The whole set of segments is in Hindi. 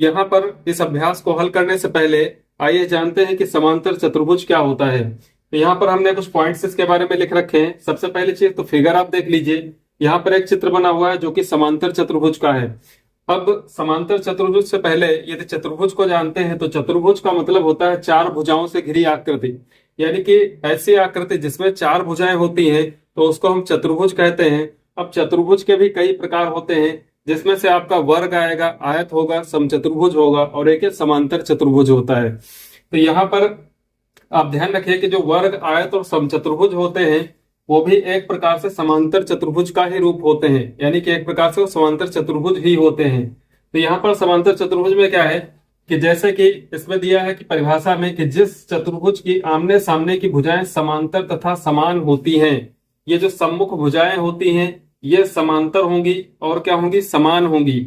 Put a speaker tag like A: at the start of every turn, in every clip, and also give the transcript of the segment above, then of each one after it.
A: यहाँ पर इस अभ्यास को हल करने से पहले आइए जानते हैं कि समांतर चतुर्भुज क्या होता है। तो यहाँ पर हमने कुछ पॉइंट्स इसके बारे में लिख रखे हैं। सबसे पहली चीज तो फिगर आप देख लीजिए। यहाँ पर एक चित्र बना हुआ है जो कि समांतर चतुर्भुज का है। अब समांतर चतुर्भुज से पहले यदि चतुर्भुज को जानते हैं तो चतुर्भुज का मतलब होता है चार भुजाओं से घिरी आकृति, यानी कि ऐसी आकृति जिसमें चार भुजाएं होती हैं तो उसको हम चतुर्भुज कहते हैं। अब चतुर्भुज के भी कई प्रकार होते हैं, जिसमें से आपका वर्ग आएगा, आयत होगा, समचतुर्भुज होगा और एक समांतर चतुर्भुज होता है। तो यहाँ पर आप ध्यान रखिए कि जो वर्ग, आयत और समचतुर्भुज होते हैं वो भी एक प्रकार से समांतर चतुर्भुज का ही रूप होते हैं, यानी कि एक प्रकार से वो समांतर चतुर्भुज ही होते हैं। तो यहाँ पर समांतर चतुर्भुज में क्या है कि जैसे कि इसमें दिया है कि परिभाषा में कि जिस चतुर्भुज की आमने सामने की भुजाएं समांतर तथा समान होती हैं, ये जो सम्मुख भुजाएं होती हैं ये समांतर होंगी और क्या होंगी, समान होंगी,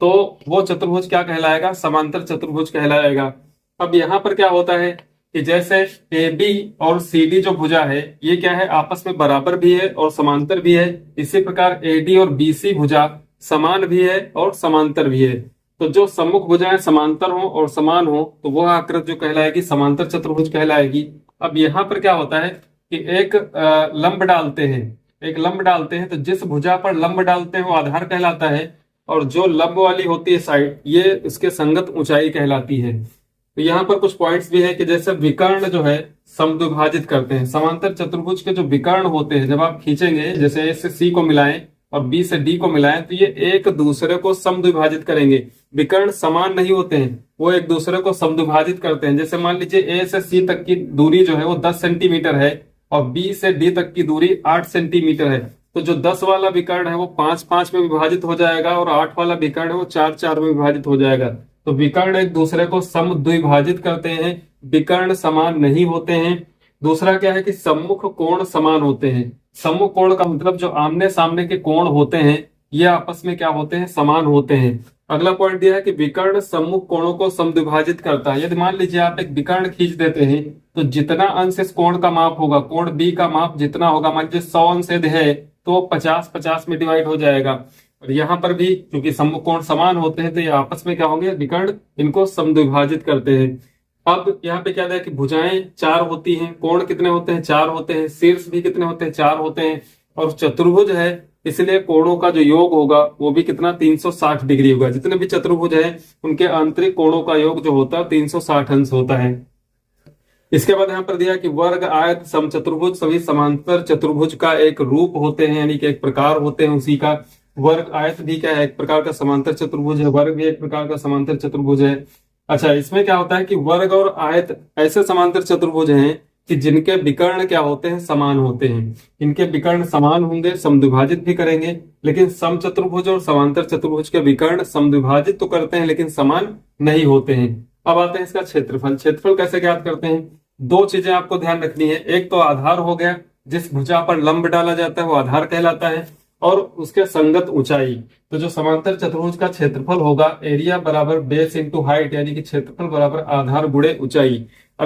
A: तो वो चतुर्भुज क्या कहलाएगा, समांतर चतुर्भुज कहलाएगा। अब यहाँ पर क्या होता है कि जैसे ए बी और सी डी जो भुजा है ये क्या है, आपस में बराबर भी है और समांतर भी है। इसी प्रकार ए डी और बी सी भुजा समान भी है और समांतर भी है। तो जो सम्मुख भुजाएं समांतर हो और समान हो तो वह आकृति जो कहलाएगी समांतर चतुर्भुज कहलाएगी। अब यहाँ पर क्या होता है कि एक लंब डालते हैं, एक लंब डालते हैं, तो जिस भुजा पर लंब डालते हैं वो आधार कहलाता है और जो लंब वाली होती है साइड ये इसके संगत ऊंचाई कहलाती है। तो यहाँ पर कुछ पॉइंट्स भी है कि जैसे विकर्ण जो है समद्विभाजित करते हैं। समांतर चतुर्भुज के जो विकर्ण होते हैं जब आप खींचेंगे, जैसे ए से सी को मिलाएं और बी से डी को मिलाएं तो ये एक दूसरे को समद्विभाजित करेंगे। विकर्ण समान नहीं होते हैं, वो एक दूसरे को समद्विभाजित करते हैं। जैसे मान लीजिए ए से सी तक की दूरी जो है वो 10 सेंटीमीटर है और बी से डी तक की दूरी 8 सेंटीमीटर है, तो जो 10 वाला विकर्ण है वो 5-5 में विभाजित हो जाएगा और 8 वाला विकर्ण है वो 4-4 में विभाजित हो जाएगा। तो विकर्ण एक दूसरे को समद्विभाजित करते हैं, विकर्ण समान नहीं होते हैं। दूसरा क्या है कि सम्मुख कोण समान होते हैं। सम्मुख कोण का मतलब जो आमने सामने के कोण होते हैं ये आपस में क्या होते हैं, समान होते हैं। अगला पॉइंट दिया है कि विकर्ण सम्मुख कोणों को समद्विभाजित करता है। यदि मान लीजिए आप एक विकर्ण खींच देते हैं तो जितना अंश इस कोण का माप होगा, कोण बी का माप जितना होगा, मान लीजिए 100 अंश यदि है तो 50-50 में डिवाइड हो जाएगा। और यहाँ पर भी क्योंकि सम्मुख कोण समान होते हैं तो ये आपस में क्या होंगे, विकर्ण इनको समद्विभाजित करते हैं। अब यहाँ पे क्या है कि भुजाएं 4 होती हैं, कोण कितने होते हैं, 4 होते हैं, शीर्ष भी कितने होते हैं, 4 होते हैं और चतुर्भुज है इसलिए कोणों का जो योग होगा वो भी कितना, 360 डिग्री होगा। जितने भी चतुर्भुज है उनके आंतरिक कोणों का योग जो होता है 360 अंश होता है। इसके बाद यहाँ पर दिया कि वर्ग, आयत, समचतुर्भुज सभी समांतर चतुर्भुज का एक रूप होते हैं, यानी कि एक प्रकार होते हैं उसी का। वर्ग, आयत भी क्या है, एक प्रकार का समांतर चतुर्भुज है, वर्ग भी एक प्रकार का समांतर चतुर्भुज है। अच्छा, इसमें क्या होता है कि वर्ग और आयत ऐसे समांतर चतुर्भुज हैं कि जिनके विकर्ण क्या होते हैं, समान होते हैं। इनके विकर्ण समान होंगे, समद्विभाजित भी करेंगे, लेकिन समचतुर्भुज और समांतर चतुर्भुज के विकर्ण समद्विभाजित तो करते हैं लेकिन समान नहीं होते हैं। अब आते हैं इसका क्षेत्रफल। क्षेत्रफल कैसे ज्ञात करते हैं, 2 चीजें आपको ध्यान रखनी है। एक तो आधार हो गया, जिस भुजा पर लंब डाला जाता है वो आधार कहलाता है, और उसके संगत ऊंचाई। तो जो समांतर चतुर्भुज का क्षेत्रफल होगा एरिया बराबर बेस इंटू हाइट, यानी कि क्षेत्रफल बराबर आधार गुणे ऊंचाई।